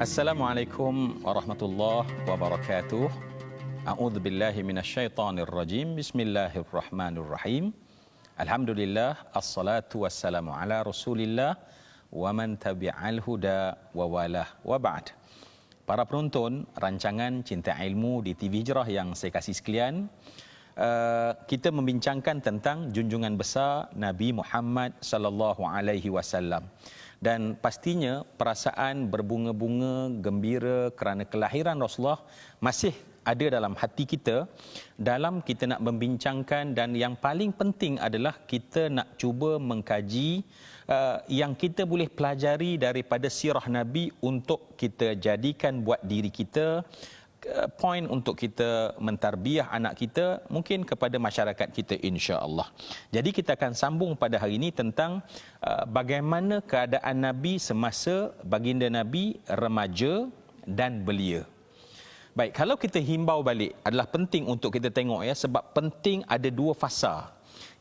Assalamualaikum warahmatullahi wabarakatuh. A'udzu billahi minasyaitonir rajim. Bismillahirrahmanirrahim. Alhamdulillah, assalatu wassalamu ala Rasulillah wa man tabi'al huda wa walah wa ba'd. Para penonton rancangan Cinta Ilmu di TV Hijrah yang saya kasih sekalian, kita membincangkan tentang junjungan besar Nabi Muhammad sallallahu alaihi wasallam. Dan pastinya perasaan berbunga-bunga, gembira kerana kelahiran Rasulullah masih ada dalam hati kita dalam kita nak membincangkan, dan yang paling penting adalah kita nak cuba mengkaji yang kita boleh pelajari daripada sirah Nabi untuk kita jadikan buat diri kita, poin untuk kita mentarbiah anak kita, mungkin kepada masyarakat kita insya-Allah. Jadi kita akan sambung pada hari ini tentang bagaimana keadaan Nabi semasa baginda Nabi remaja dan belia. Baik, kalau kita himbau balik, adalah penting untuk kita tengok ya, sebab penting ada dua fasa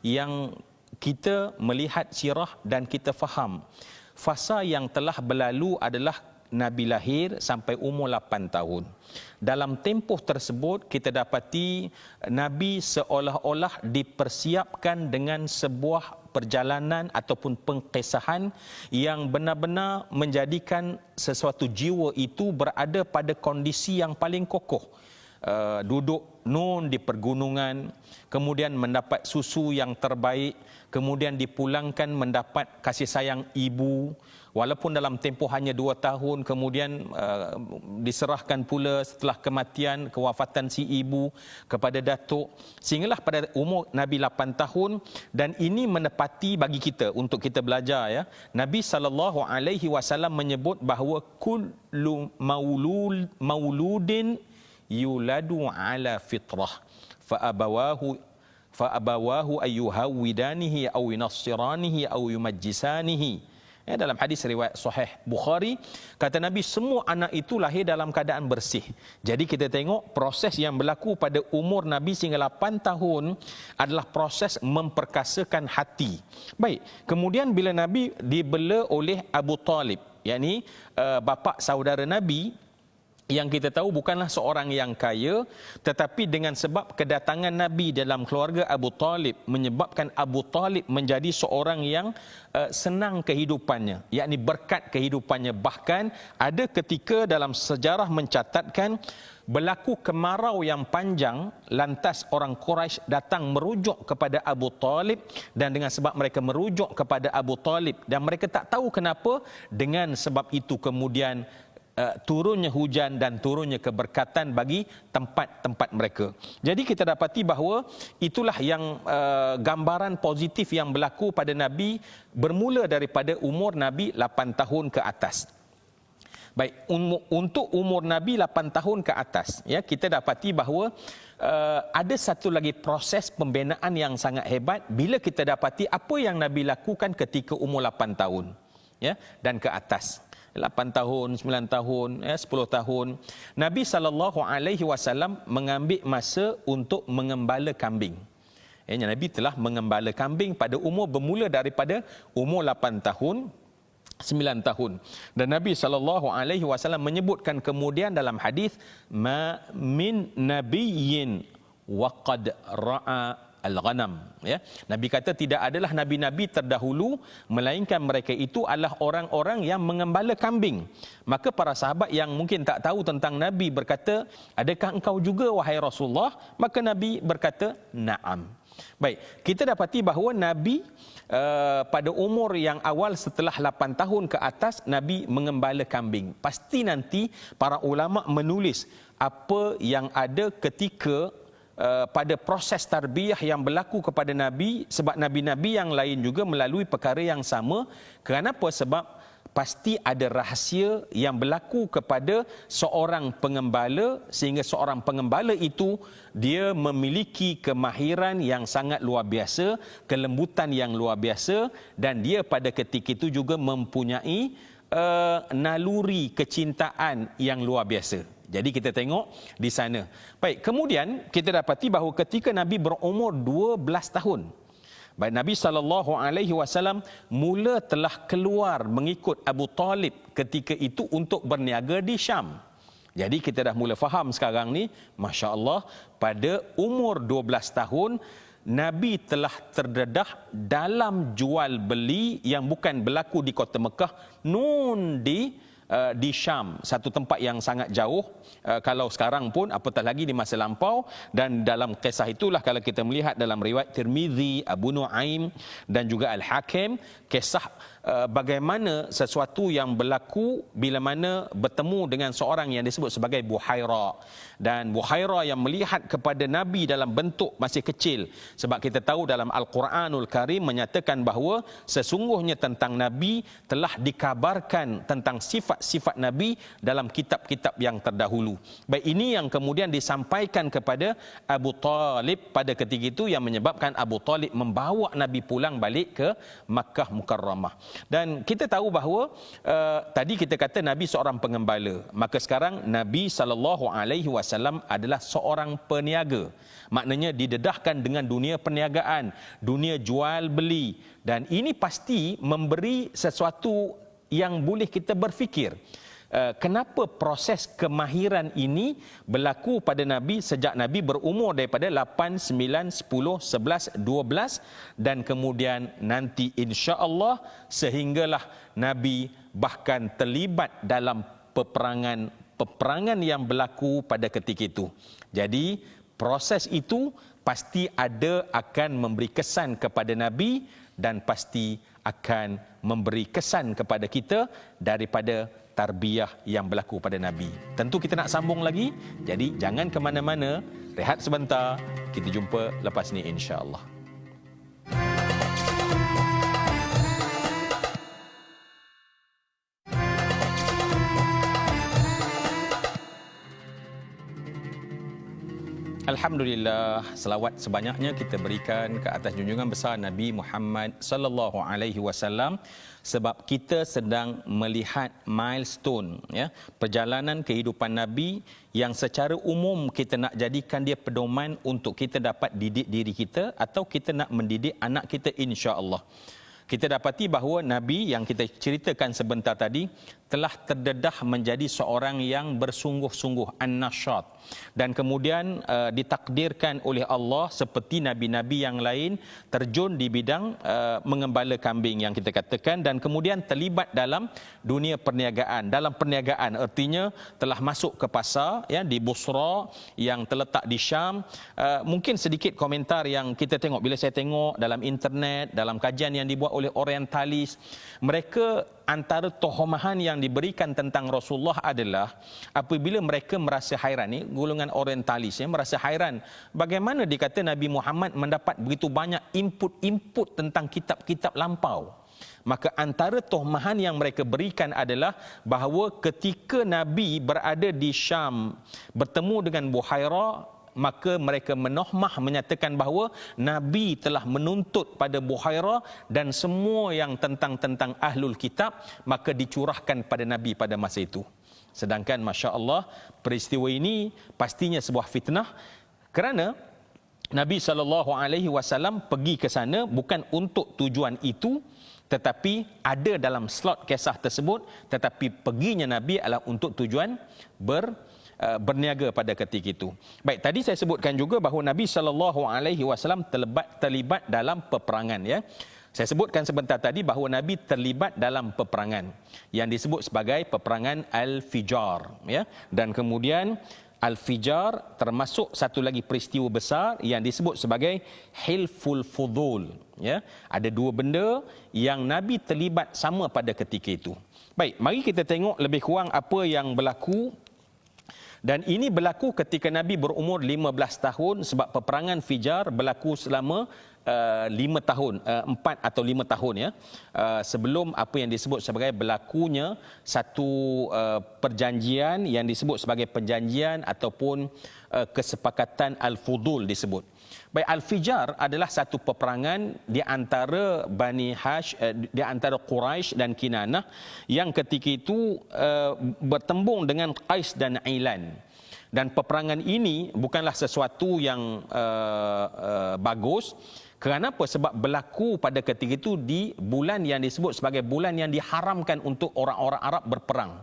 yang kita melihat sirah dan kita faham. Fasa yang telah berlalu adalah Nabi lahir sampai umur 8 tahun. Dalam tempoh tersebut kita dapati Nabi seolah-olah dipersiapkan dengan sebuah perjalanan ataupun pengkesahan yang benar-benar menjadikan sesuatu jiwa itu berada pada kondisi yang paling kokoh. Duduk nun di pergunungan, kemudian mendapat susu yang terbaik, kemudian dipulangkan mendapat kasih sayang ibu, walaupun dalam tempoh hanya 2 tahun, kemudian diserahkan pula setelah kematian, kewafatan si ibu kepada datuk, sehinggalah pada umur Nabi 8 tahun. Dan ini menepati bagi kita untuk kita belajar ya. Nabi SAW menyebut bahawa kullu mauludin yuladu ala fitrah fa abawahu ayyuhawidanihi aw yunassiranihi aw yumajjisanihi. Dalam hadis riwayat sahih Bukhari, kata Nabi, semua anak itu lahir dalam keadaan bersih. Jadi kita tengok proses yang berlaku pada umur Nabi sehingga 8 tahun adalah proses memperkasakan hati. Baik, kemudian bila Nabi dibela oleh Abu Talib, yakni bapa saudara Nabi, yang kita tahu bukanlah seorang yang kaya, tetapi dengan sebab kedatangan Nabi dalam keluarga Abu Talib menyebabkan Abu Talib menjadi seorang yang senang kehidupannya, yakni berkat kehidupannya. Bahkan ada ketika dalam sejarah mencatatkan berlaku kemarau yang panjang, lantas orang Quraisy datang merujuk kepada Abu Talib, dan dengan sebab mereka merujuk kepada Abu Talib dan mereka tak tahu kenapa, dengan sebab itu kemudian turunnya hujan dan turunnya keberkatan bagi tempat-tempat mereka. Jadi kita dapati bahawa itulah yang gambaran positif yang berlaku pada Nabi bermula daripada umur Nabi 8 tahun ke atas. Baik, untuk umur Nabi 8 tahun ke atas ya, kita dapati bahawa ada satu lagi proses pembinaan yang sangat hebat bila kita dapati apa yang Nabi lakukan ketika umur 8 tahun ya dan ke atas. 8 tahun, 9 tahun, 10 tahun. Nabi SAW mengambil masa untuk mengembala kambing. Nabi telah mengembala kambing pada umur bermula daripada umur 8 tahun, 9 tahun. Dan Nabi SAW menyebutkan kemudian dalam hadis, ma min nabiyyin waqad ra'a al-ghanam ya. Nabi kata tidak adalah nabi-nabi terdahulu melainkan mereka itu adalah orang-orang yang mengembala kambing. Maka para sahabat yang mungkin tak tahu tentang Nabi berkata, adakah engkau juga wahai Rasulullah? Maka Nabi berkata, na'am. Baik, kita dapati bahawa Nabi pada umur yang awal setelah 8 tahun ke atas, Nabi mengembala kambing. Pasti nanti para ulama menulis apa yang ada ketika pada proses tarbiyah yang berlaku kepada Nabi, sebab Nabi-Nabi yang lain juga melalui perkara yang sama. Kenapa? Sebab pasti ada rahsia yang berlaku kepada seorang pengembala, sehingga seorang pengembala itu dia memiliki kemahiran yang sangat luar biasa, kelembutan yang luar biasa, dan dia pada ketika itu juga mempunyai naluri kecintaan yang luar biasa. Jadi kita tengok di sana. Baik, kemudian kita dapati bahawa ketika Nabi berumur 12 tahun, Baik, Nabi SAW mula telah keluar mengikut Abu Talib ketika itu untuk berniaga di Syam. Jadi kita dah mula faham sekarang ni, Masya Allah, pada umur 12 tahun, Nabi telah terdedah dalam jual beli yang bukan berlaku di kota Mekah, nun di Syam, satu tempat yang sangat jauh kalau sekarang pun, apatah lagi di masa lampau. Dan dalam kisah itulah kalau kita melihat dalam riwayat Tirmizi, Abu Nuaim dan juga Al-Hakim, kisah bagaimana sesuatu yang berlaku bila mana bertemu dengan seorang yang disebut sebagai Buhaira. Dan Buhaira yang melihat kepada Nabi dalam bentuk masih kecil, sebab kita tahu dalam Al-Quranul Karim menyatakan bahawa sesungguhnya tentang Nabi telah dikabarkan tentang sifat-sifat Nabi dalam kitab-kitab yang terdahulu. Baik, ini yang kemudian disampaikan kepada Abu Talib pada ketika itu, yang menyebabkan Abu Talib membawa Nabi pulang balik ke Makkah Mukarramah. Dan kita tahu bahawa tadi kita kata Nabi seorang pengembala, maka sekarang Nabi SAW adalah seorang peniaga. Maknanya didedahkan dengan dunia perniagaan, dunia jual beli, dan ini pasti memberi sesuatu yang boleh kita berfikir. Kenapa proses kemahiran ini berlaku pada Nabi sejak Nabi berumur daripada 8, 9, 10, 11, 12 dan kemudian nanti insya-Allah sehinggalah Nabi bahkan terlibat dalam peperangan yang berlaku pada ketika itu. Jadi proses itu pasti akan memberi kesan kepada Nabi dan pasti akan memberi kesan kepada kita daripada tarbiyah yang berlaku pada Nabi. Tentu kita nak sambung lagi, jadi jangan ke mana-mana, rehat sebentar, kita jumpa lepas ni insya-Allah. Alhamdulillah, selawat sebanyaknya kita berikan ke atas junjungan besar Nabi Muhammad sallallahu alaihi wasallam, sebab kita sedang melihat milestone perjalanan kehidupan Nabi yang secara umum kita nak jadikan dia pedoman untuk kita dapat didik diri kita atau kita nak mendidik anak kita insya-Allah. Kita dapati bahawa Nabi yang kita ceritakan sebentar tadi telah terdedah menjadi seorang yang bersungguh-sungguh, an-nasyat, dan kemudian ditakdirkan oleh Allah seperti nabi-nabi yang lain terjun di bidang mengembala kambing yang kita katakan, dan kemudian terlibat dalam dunia perniagaan. Dalam perniagaan artinya telah masuk ke pasar di Busra yang terletak di Syam. Mungkin sedikit komentar yang kita tengok bila saya tengok dalam internet, dalam kajian yang dibuat oleh orientalis, mereka antara tohmahan yang diberikan tentang Rasulullah adalah apabila mereka merasa hairan, ni golongan orientalis merasa hairan bagaimana dikata Nabi Muhammad mendapat begitu banyak input tentang kitab-kitab lampau. Maka antara tohmahan yang mereka berikan adalah bahawa ketika Nabi berada di Syam bertemu dengan Buhaira, maka mereka menohmah menyatakan bahawa Nabi telah menuntut pada Buhaira dan semua yang tentang ahlul kitab maka dicurahkan pada Nabi pada masa itu. Sedangkan masya-Allah peristiwa ini pastinya sebuah fitnah, kerana Nabi SAW pergi ke sana bukan untuk tujuan itu, tetapi ada dalam slot kisah tersebut, tetapi perginya Nabi adalah untuk tujuan berniaga pada ketika itu. Baik, tadi saya sebutkan juga bahawa Nabi SAW terlibat dalam peperangan. Saya sebutkan sebentar tadi bahawa Nabi terlibat dalam peperangan yang disebut sebagai peperangan Al-Fijar. Dan kemudian Al-Fijar termasuk satu lagi peristiwa besar yang disebut sebagai Hilful Fudul. Ada dua benda yang Nabi terlibat sama pada ketika itu. Baik, mari kita tengok lebih kurang apa yang berlaku. Dan ini berlaku ketika Nabi berumur 15 tahun, sebab peperangan Fijar berlaku selama 5 tahun, 4 atau 5 tahun sebelum apa yang disebut sebagai berlakunya satu perjanjian yang disebut sebagai perjanjian ataupun kesepakatan Al-Fudul disebut. Baik, Al-Fijar adalah satu peperangan di antara di antara Quraisy dan Kinanah yang ketika itu bertembung dengan Qais dan Ailan. Dan peperangan ini bukanlah sesuatu yang bagus, Kenapa? Sebab berlaku pada ketika itu di bulan yang disebut sebagai bulan yang diharamkan untuk orang-orang Arab berperang.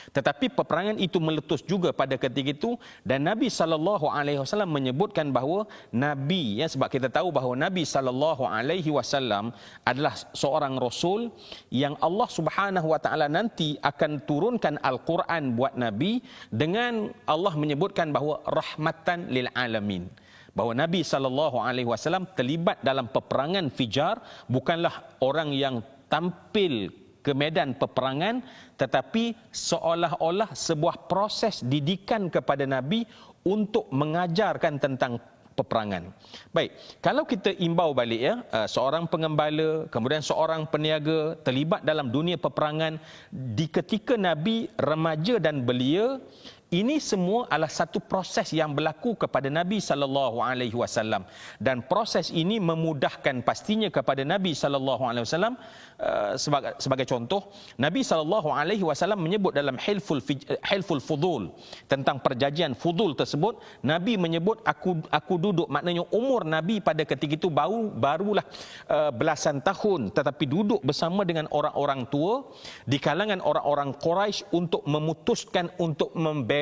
Tetapi peperangan itu meletus juga pada ketika itu, dan Nabi SAW menyebutkan bahawa Nabi, sebab kita tahu bahawa Nabi SAW adalah seorang Rasul yang Allah Subhanahu Wa Taala nanti akan turunkan Al-Quran buat Nabi, dengan Allah menyebutkan bahawa rahmatan lil alamin. Bahawa Nabi SAW terlibat dalam peperangan Fijar, bukanlah orang yang tampil ke medan peperangan, tetapi seolah-olah sebuah proses didikan kepada Nabi untuk mengajarkan tentang peperangan. Baik, kalau kita imbau balik seorang pengembala, kemudian seorang peniaga terlibat dalam dunia peperangan di ketika Nabi remaja dan belia, ini semua adalah satu proses yang berlaku kepada Nabi SAW, dan proses ini memudahkan pastinya kepada Nabi SAW. Sebagai contoh, Nabi SAW menyebut dalam Hilful Fudul tentang perjanjian Fudul tersebut, Nabi menyebut aku duduk, maknanya umur Nabi pada ketika itu barulah belasan tahun, tetapi duduk bersama dengan orang-orang tua di kalangan orang-orang Quraisy untuk memutuskan untuk membela.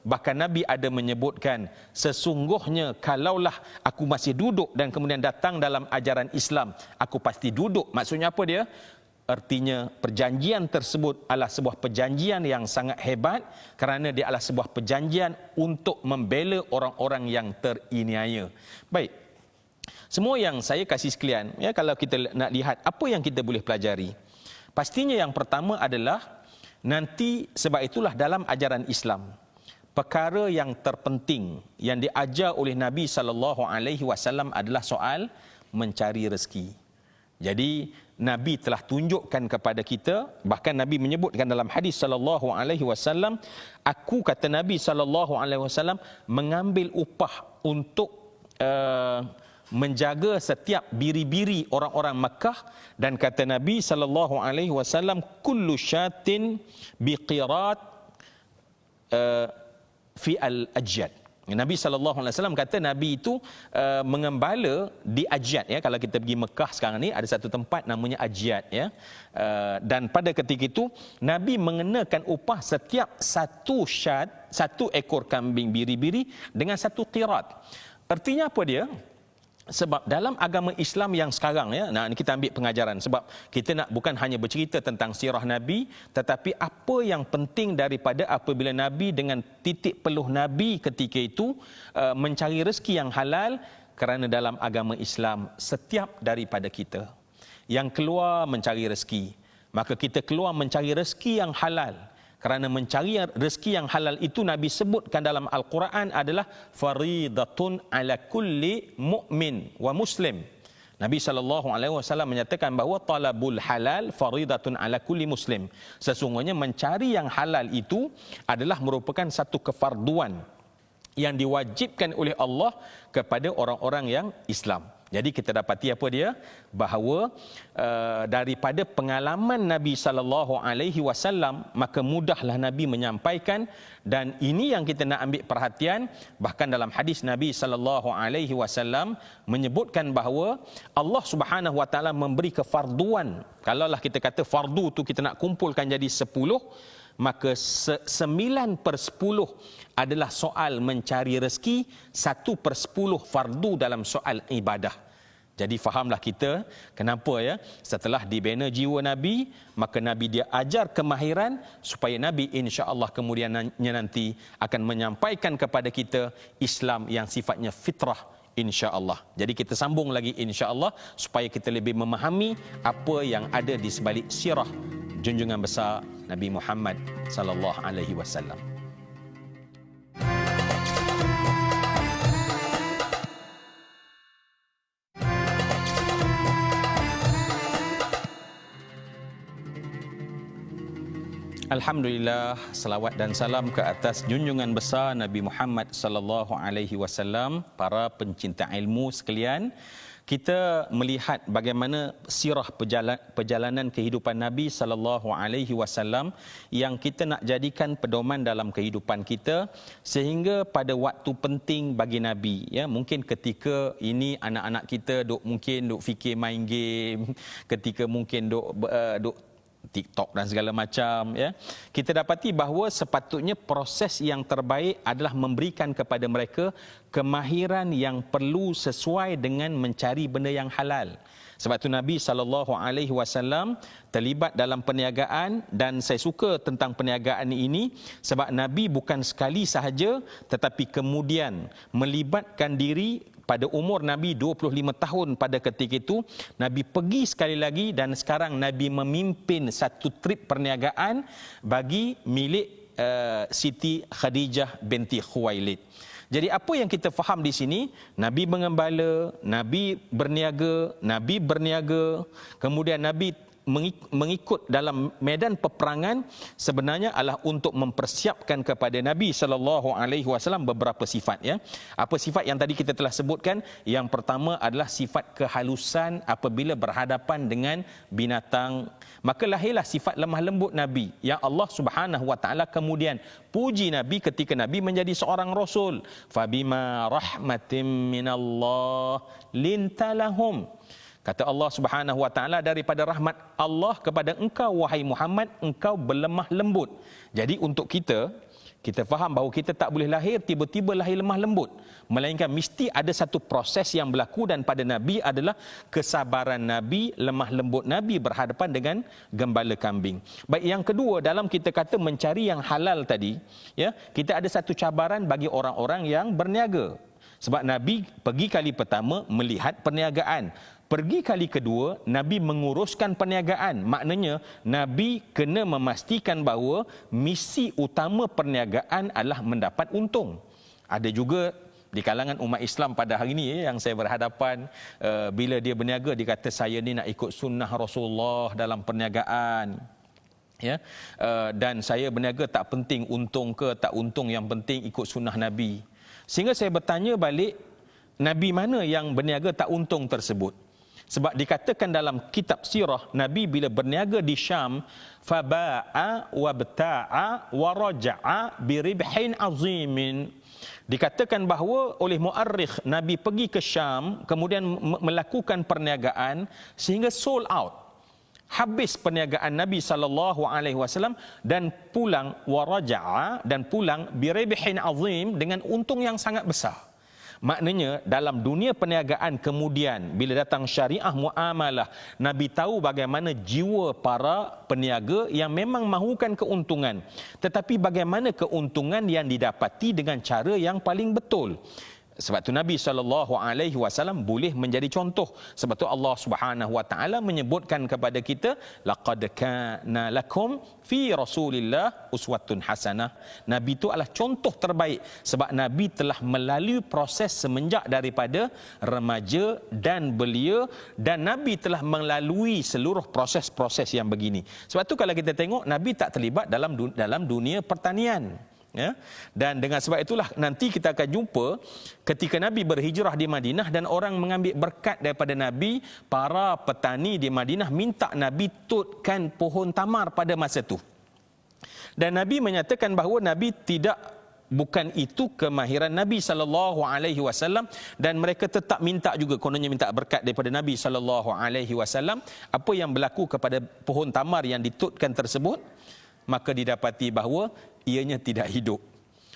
Bahkan Nabi ada menyebutkan, sesungguhnya kalaulah aku masih duduk dan kemudian datang dalam ajaran Islam, aku pasti duduk. Maksudnya apa dia? Artinya perjanjian tersebut adalah sebuah perjanjian yang sangat hebat, kerana dia adalah sebuah perjanjian untuk membela orang-orang yang teriniaya. Baik, semua yang saya kasih sekalian, kalau kita nak lihat apa yang kita boleh pelajari, pastinya yang pertama adalah nanti, sebab itulah dalam ajaran Islam, perkara yang terpenting yang diajar oleh Nabi SAW adalah soal mencari rezeki. Jadi Nabi telah tunjukkan kepada kita, bahkan Nabi menyebutkan dalam hadis SAW, aku, kata Nabi SAW, mengambil upah untuk menjaga setiap biri-biri orang-orang Makkah, dan kata Nabi SAW, kullu syatin biqirat fi al-ajyad. Nabi SAW kata Nabi itu mengembala di Ajyad. Kalau kita pergi Mekah sekarang ni, ada satu tempat namanya Ajyad. Dan pada ketika itu Nabi mengenakan upah setiap satu ekor kambing biri-biri dengan satu qirat. Artinya apa dia? Sebab dalam agama Islam yang sekarang, nah kita ambil pengajaran, sebab kita nak bukan hanya bercerita tentang sirah Nabi, tetapi apa yang penting daripada apabila Nabi dengan titik peluh Nabi ketika itu mencari rezeki yang halal, kerana dalam agama Islam setiap daripada kita yang keluar mencari rezeki, maka kita keluar mencari rezeki yang halal. Kerana mencari rezeki yang halal itu Nabi sebutkan dalam Al-Quran adalah faridatun ala kulli mu'min wa muslim. Nabi SAW menyatakan bahawa talabul halal faridatun ala kulli muslim. Sesungguhnya mencari yang halal itu adalah merupakan satu kefarduan yang diwajibkan oleh Allah kepada orang-orang yang Islam. Jadi kita dapati apa dia? Bahawa daripada pengalaman Nabi SAW, maka mudahlah Nabi menyampaikan, dan ini yang kita nak ambil perhatian. Bahkan dalam hadis Nabi SAW menyebutkan bahawa Allah Subhanahu Wa Taala memberi kefarduan. Kalaulah kita kata fardu tu kita nak kumpulkan jadi 10, maka 9/10 adalah soal mencari rezeki, 1/10 fardu dalam soal ibadah. Jadi fahamlah kita kenapa setelah dibina jiwa Nabi, maka Nabi dia ajar kemahiran supaya Nabi insya-Allah kemudiannya nanti akan menyampaikan kepada kita Islam yang sifatnya fitrah, insya-Allah. Jadi kita sambung lagi insya-Allah supaya kita lebih memahami apa yang ada di sebalik sirah junjungan besar Nabi Muhammad sallallahu alaihi wasallam. Alhamdulillah, salawat dan salam ke atas junjungan besar Nabi Muhammad sallallahu alaihi wasallam. Para pencinta ilmu sekalian, kita melihat bagaimana sirah perjalanan kehidupan Nabi sallallahu alaihi wasallam yang kita nak jadikan pedoman dalam kehidupan kita, sehingga pada waktu penting bagi Nabi, ya, mungkin ketika ini anak-anak kita mungkin fikir main game, ketika mungkin duk TikTok dan segala macam, ya, kita dapati bahawa sepatutnya proses yang terbaik adalah memberikan kepada mereka kemahiran yang perlu sesuai dengan mencari benda yang halal. Sebab tu Nabi SAW terlibat dalam perniagaan, dan saya suka tentang perniagaan ini sebab Nabi bukan sekali sahaja tetapi kemudian melibatkan diri. Pada umur Nabi 25 tahun pada ketika itu, Nabi pergi sekali lagi, dan sekarang Nabi memimpin satu trip perniagaan bagi milik Siti Khadijah binti Khuwailid. Jadi apa yang kita faham di sini, Nabi mengembala, Nabi berniaga, kemudian Nabi mengikut dalam medan peperangan sebenarnya adalah untuk mempersiapkan kepada Nabi SAW beberapa sifat, ya. Apa sifat yang tadi kita telah sebutkan? Yang pertama adalah sifat kehalusan apabila berhadapan dengan binatang. Maka lahirlah sifat lemah lembut Nabi yang Allah Subhanahu wa taala kemudian puji Nabi ketika Nabi menjadi seorang rasul. Fabima rahmatim minallah lintalahum. Kata Allah Subhanahu wa taala, daripada rahmat Allah kepada engkau wahai Muhammad, engkau berlemah lembut. Jadi untuk kita faham bahawa kita tak boleh lahir tiba-tiba lahir lemah lembut, melainkan mesti ada satu proses yang berlaku, dan pada Nabi adalah kesabaran Nabi, lemah lembut Nabi berhadapan dengan gembala kambing. Baik, yang kedua, dalam kita kata mencari yang halal tadi, ya, kita ada satu cabaran bagi orang-orang yang berniaga. Sebab Nabi pergi kali pertama melihat perniagaan. Pergi kali kedua, Nabi menguruskan perniagaan. Maknanya, Nabi kena memastikan bahawa misi utama perniagaan adalah mendapat untung. Ada juga di kalangan umat Islam pada hari ini yang saya berhadapan, bila dia berniaga, dia kata saya ni nak ikut sunnah Rasulullah dalam perniagaan. Ya, dan saya berniaga tak penting untung ke tak untung, yang penting ikut sunnah Nabi. Sehingga saya bertanya balik, Nabi mana yang berniaga tak untung tersebut? Sebab dikatakan dalam kitab sirah, Nabi bila berniaga di Syam, faba'a wabta'a waraja'a biribhin azimin. Dikatakan bahawa oleh muarrikh, Nabi pergi ke Syam, kemudian melakukan perniagaan sehingga sold out. Habis perniagaan Nabi SAW dan pulang waraja'a, dan pulang biribhin azim, dengan untung yang sangat besar. Maknanya dalam dunia perniagaan kemudian bila datang syariah muamalah, Nabi tahu bagaimana jiwa para peniaga yang memang mahukan keuntungan, tetapi bagaimana keuntungan yang didapati dengan cara yang paling betul. Sebab tu Nabi SAW boleh menjadi contoh. Sebab tu Allah Subhanahu wa taala menyebutkan kepada kita, laqad kana lakum fi Rasulillah uswatun hasanah. Nabi itu adalah contoh terbaik sebab Nabi telah melalui proses semenjak daripada remaja dan belia, dan Nabi telah melalui seluruh proses-proses yang begini. Sebab tu kalau kita tengok, Nabi tak terlibat dalam dunia pertanian. Ya? Dan dengan sebab itulah nanti kita akan jumpa ketika Nabi berhijrah di Madinah dan orang mengambil berkat daripada Nabi, para petani di Madinah minta Nabi tutkan pohon tamar pada masa itu. Dan Nabi menyatakan bahawa Nabi bukan itu kemahiran Nabi SAW, dan mereka tetap minta juga, kononnya minta berkat daripada Nabi SAW. Apa yang berlaku kepada pohon tamar yang ditutkan tersebut? Maka didapati bahawa ianya tidak hidup.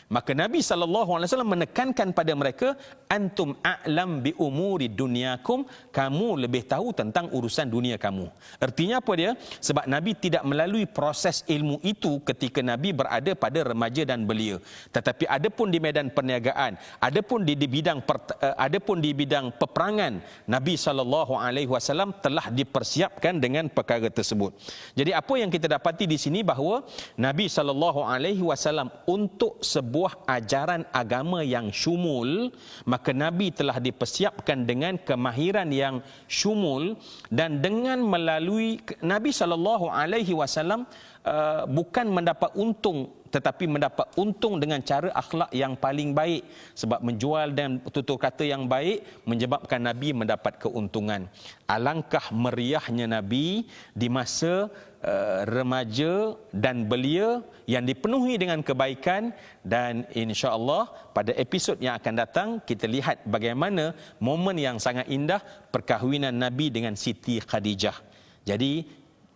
Maka Nabi SAW menekankan pada mereka, antum a'lam bi umuri dunyakum, kamu lebih tahu tentang urusan dunia kamu. Artinya apa dia? Sebab Nabi tidak melalui proses ilmu itu ketika Nabi berada pada remaja dan belia. Tetapi adapun di medan perniagaan, adapun di bidang peperangan, Nabi SAW telah dipersiapkan dengan perkara tersebut. Jadi apa yang kita dapati di sini bahawa Nabi SAW untuk sebuah ajaran agama yang syumul, maka Nabi telah dipersiapkan dengan kemahiran yang syumul, dan dengan melalui Nabi SAW bukan mendapat untung, tetapi mendapat untung dengan cara akhlak yang paling baik. Sebab menjual dan tutur kata yang baik menyebabkan Nabi mendapat keuntungan. Alangkah meriahnya Nabi di masa remaja dan belia yang dipenuhi dengan kebaikan. Dan insya-Allah pada episod yang akan datang kita lihat bagaimana momen yang sangat indah perkahwinan Nabi dengan Siti Khadijah. Jadi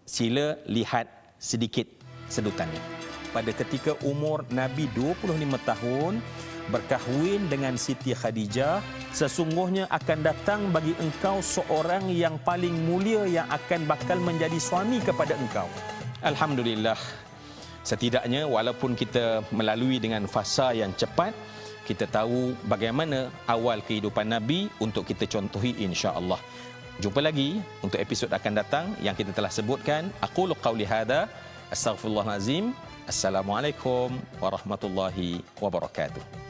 sila lihat sedikit sedutannya. Pada ketika umur Nabi 25 tahun berkahwin dengan Siti Khadijah, sesungguhnya akan datang bagi engkau seorang yang paling mulia yang akan bakal menjadi suami kepada engkau. Alhamdulillah, setidaknya walaupun kita melalui dengan fasa yang cepat, kita tahu bagaimana awal kehidupan Nabi untuk kita contohi insya-Allah. Jumpa lagi untuk episod akan datang yang kita telah sebutkan. Aqulu qauli hadza, astaghfirullahalazim. Assalamualaikum warahmatullahi wabarakatuh.